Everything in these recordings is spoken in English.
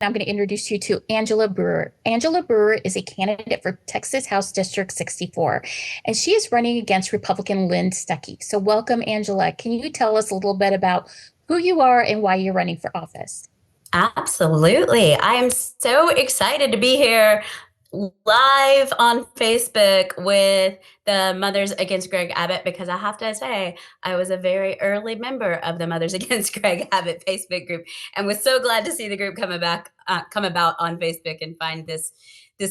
I'm going to introduce you to Angela Brewer. Angela Brewer is a candidate for Texas House District 64, and she is running against Republican Lynn Stuckey. So, welcome, Angela. Can you tell us a little bit about who you are and why you're running for office? Absolutely. I am so excited to be here live on Facebook with the Mothers Against Greg Abbott because I have to say, I was a very early member of the Mothers Against Greg Abbott Facebook group and was so glad to see the group come about on Facebook and find this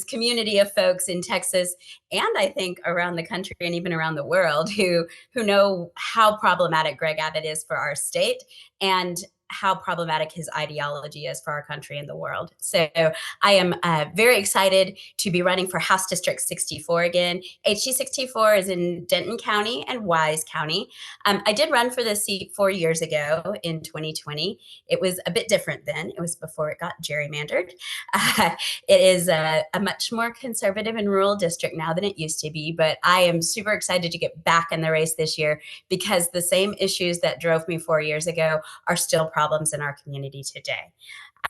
community of folks in Texas and I think around the country and even around the world who know how problematic Greg Abbott is for our state and how problematic his ideology is for our country and the world. So I am very excited to be running for House District 64 again. HD 64 is in Denton County and Wise County. I did run for this seat 4 years ago in 2020. It was a bit different then. It was before it got gerrymandered. It is a much more conservative and rural district now than it used to be, but I am super excited to get back in the race this year because the same issues that drove me 4 years ago are still problems in our community today.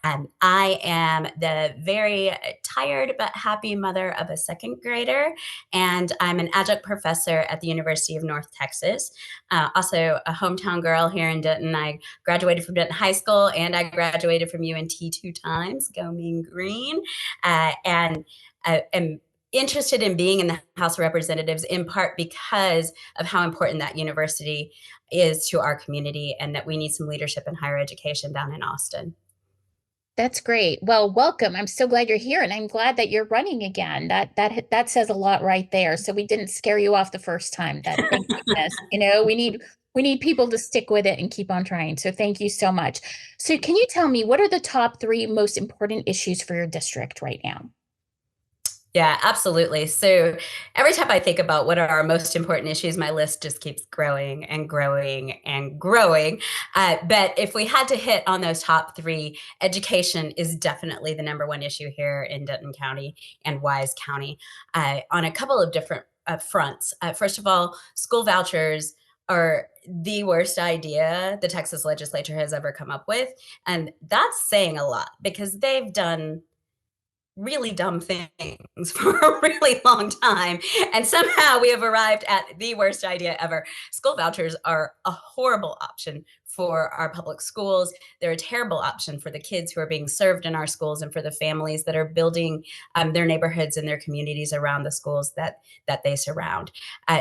I am the very tired but happy mother of a second grader, and I'm an adjunct professor at the University of North Texas. Also, a hometown girl here in Denton. I graduated from Denton High School, and I graduated from UNT 2 times. Go Mean Green! And I am interested in being in the House of Representatives in part because of how important that university is to our community and that we need some leadership in higher education down in Austin. That's great. Well, welcome. I'm so glad you're here, and I'm glad that you're running again. That says a lot right there. So we didn't scare you off the first time. That thank goodness. We need people to stick with it and keep on trying. So thank you so much. So can you tell me what are the top three most important issues for your district right now? Yeah, absolutely. So every time I think about what are our most important issues, my list just keeps growing and growing and growing. But if we had to hit on those top three, education is definitely the number one issue here in Denton County and Wise County on a couple of different fronts. First of all, school vouchers are the worst idea the Texas legislature has ever come up with. And that's saying a lot because they've done really dumb things for a really long time. And somehow we have arrived at the worst idea ever. School vouchers are a horrible option for our public schools. They're a terrible option for the kids who are being served in our schools and for the families that are building their neighborhoods and their communities around the schools that they surround.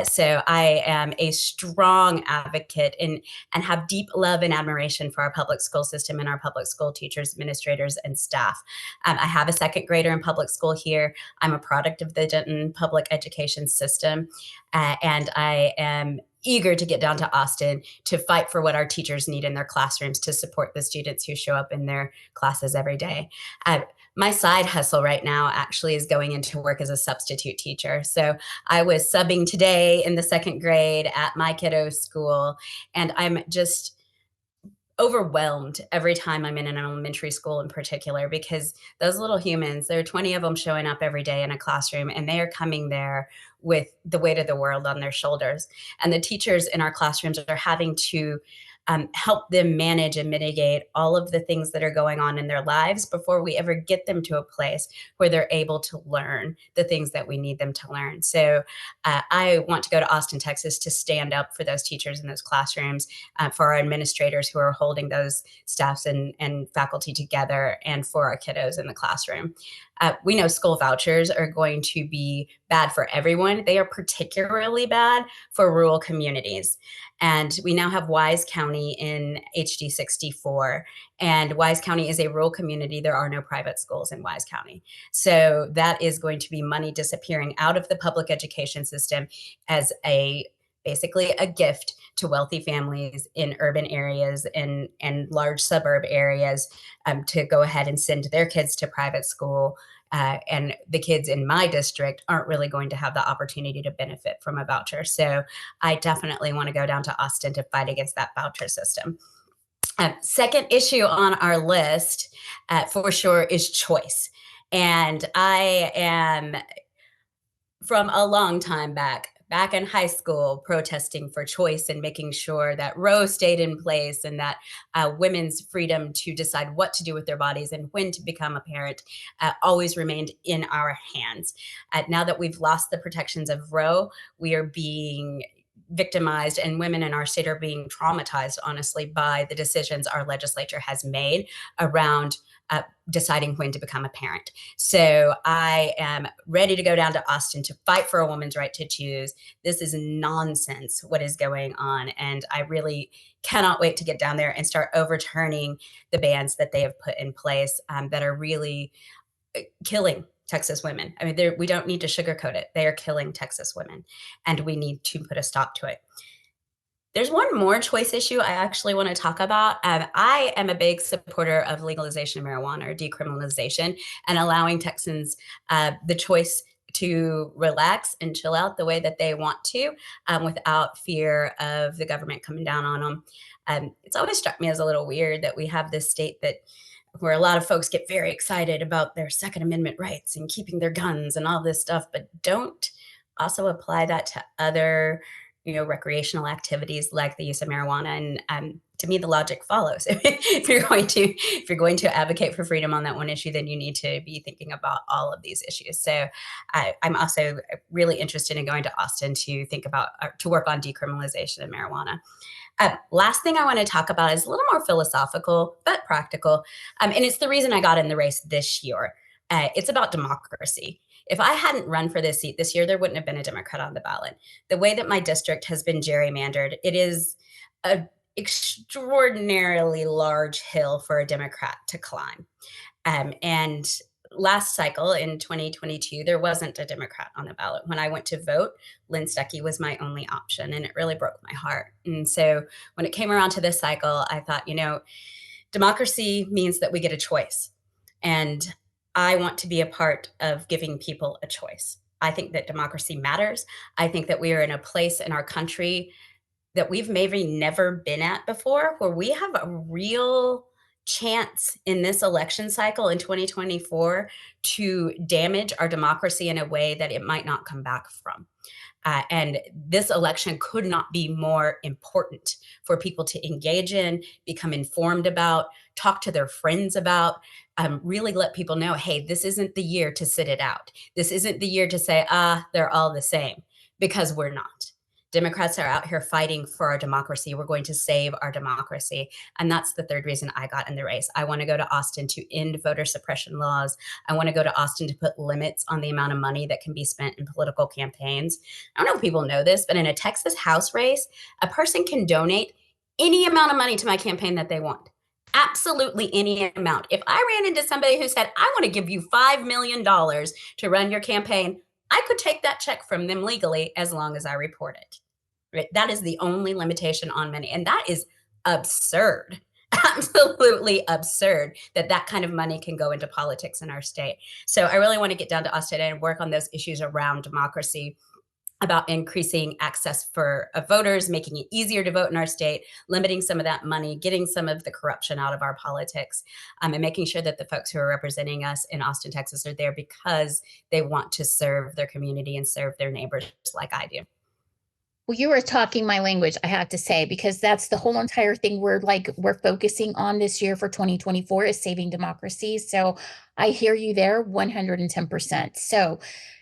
So I am a strong advocate and have deep love and admiration for our public school system and our public school teachers, administrators, and staff. I have a second grader in public school here. I'm a product of the Denton public education system, and I am eager to get down to Austin to fight for what our teachers need in their classrooms to support the students who show up in their classes every day. My side hustle right now actually is going into work as a substitute teacher. So I was subbing today in the second grade at my kiddo's school, and I'm just overwhelmed every time I'm in an elementary school in particular because those little humans, there are 20 of them showing up every day in a classroom and they are coming there with the weight of the world on their shoulders. And the teachers in our classrooms are having to help them manage and mitigate all of the things that are going on in their lives before we ever get them to a place where they're able to learn the things that we need them to learn. So I want to go to Austin, Texas to stand up for those teachers in those classrooms, for our administrators who are holding those staffs and faculty together, and for our kiddos in the classroom. We know school vouchers are going to be bad for everyone. They are particularly bad for rural communities. And we now have Wise County in HD 64. And Wise County is a rural community. There are no private schools in Wise County. So that is going to be money disappearing out of the public education system as basically a gift to wealthy families in urban areas and large suburb areas to go ahead and send their kids to private school. And the kids in my district aren't really going to have the opportunity to benefit from a voucher. So I definitely want to go down to Austin to fight against that voucher system. Second issue on our list, for sure, is choice. And I am, from a long time back, back in high school protesting for choice and making sure that Roe stayed in place and that women's freedom to decide what to do with their bodies and when to become a parent always remained in our hands. Now that we've lost the protections of Roe, we are being victimized, and women in our state are being traumatized, honestly, by the decisions our legislature has made around deciding when to become a parent. So I am ready to go down to Austin to fight for a woman's right to choose. This is nonsense what is going on. And I really cannot wait to get down there and start overturning the bans that they have put in place that are really killing Texas women. I mean, we don't need to sugarcoat it. They are killing Texas women, and we need to put a stop to it. There's one more choice issue I actually want to talk about. I am a big supporter of legalization of marijuana or decriminalization and allowing Texans the choice to relax and chill out the way that they want to without fear of the government coming down on them. It's always struck me as a little weird that we have this state that where a lot of folks get very excited about their Second Amendment rights and keeping their guns and all this stuff, but don't also apply that to other, recreational activities like the use of marijuana. And to me, the logic follows. If you're going to advocate for freedom on that one issue, then you need to be thinking about all of these issues. So I'm also really interested in going to Austin to think about to work on decriminalization of marijuana. Last thing I want to talk about is a little more philosophical, but practical. And it's the reason I got in the race this year. It's about democracy. If I hadn't run for this seat this year, there wouldn't have been a Democrat on the ballot. The way that my district has been gerrymandered, it is an extraordinarily large hill for a Democrat to climb. And last cycle in 2022, there wasn't a Democrat on the ballot. When I went to vote, Lynn Stuckey was my only option, and it really broke my heart. And so when it came around to this cycle, I thought, democracy means that we get a choice. And I want to be a part of giving people a choice. I think that democracy matters. I think that we are in a place in our country that we've maybe never been at before, where we have a real chance in this election cycle in 2024 to damage our democracy in a way that it might not come back from. And this election could not be more important for people to engage in, become informed about, talk to their friends about, really let people know, hey, this isn't the year to sit it out. This isn't the year to say, they're all the same, because we're not. Democrats are out here fighting for our democracy. We're going to save our democracy. And that's the third reason I got in the race. I want to go to Austin to end voter suppression laws. I want to go to Austin to put limits on the amount of money that can be spent in political campaigns. I don't know if people know this, but in a Texas House race, a person can donate any amount of money to my campaign that they want. Absolutely any amount. If I ran into somebody who said, I want to give you $5 million to run your campaign, I could take that check from them legally as long as I report it. Right? That is the only limitation on money. And that is absurd. Absolutely absurd that that kind of money can go into politics in our state. So I really want to get down to Austin and work on those issues around democracy, about increasing access for voters, making it easier to vote in our state, limiting some of that money, getting some of the corruption out of our politics, and making sure that the folks who are representing us in Austin, Texas are there because they want to serve their community and serve their neighbors like I do. Well, you were talking my language, I have to say, because that's the whole entire thing we're focusing on this year for 2024 is saving democracy. So I hear you there 110%. So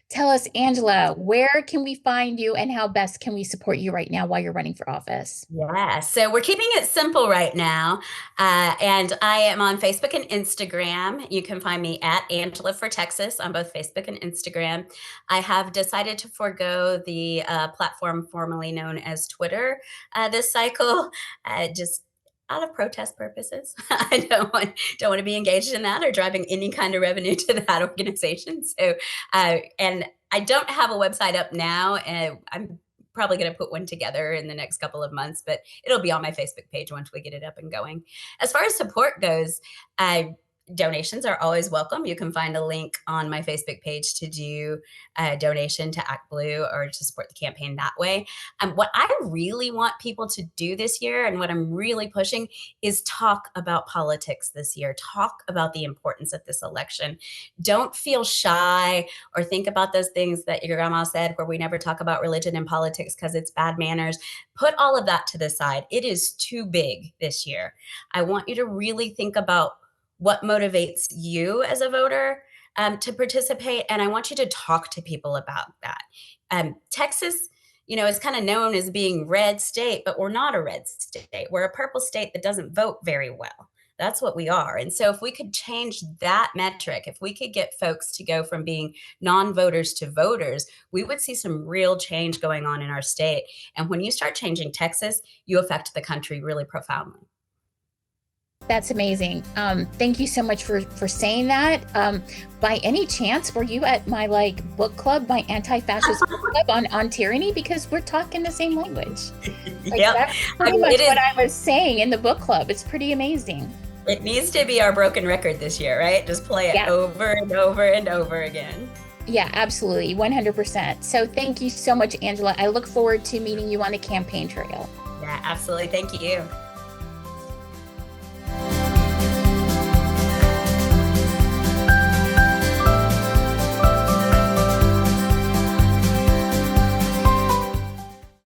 tell us, Angela, where can we find you and how best can we support you right now while you're running for office? Yeah, so we're keeping it simple right now. And I am on Facebook and Instagram. You can find me at Angela for Texas on both Facebook and Instagram. I have decided to forego the platform formerly known as Twitter this cycle, just out of protest purposes. I don't want to be engaged in that or driving any kind of revenue to that organization. So, and I don't have a website up now, and I'm probably going to put one together in the next couple of months, but it'll be on my Facebook page once we get it up and going. As far as support goes, donations are always welcome. You can find a link on my Facebook page to do a donation to Act Blue or to support the campaign that way. What I really want people to do this year, and what I'm really pushing, is talk about politics this year. Talk about the importance of this election. Don't feel shy or think about those things that your grandma said, where we never talk about religion and politics because it's bad manners. Put all of that to the side. It is too big this year. I want you to really think about what motivates you as a voter to participate. And I want you to talk to people about that. Texas, is kind of known as being red state, but we're not a red state. We're a purple state that doesn't vote very well. That's what we are. And so if we could change that metric, if we could get folks to go from being non-voters to voters, we would see some real change going on in our state. And when you start changing Texas, you affect the country really profoundly. That's amazing. Thank you so much for saying that. By any chance, were you at my book club, my anti-fascist book club on tyranny? Because we're talking the same language. Yeah, that's pretty much what I was saying in the book club. It's pretty amazing. It needs to be our broken record this year, right? Just play it over and over and over again. Yeah, absolutely. 100%. So thank you so much, Angela. I look forward to meeting you on the campaign trail. Yeah, absolutely. Thank you.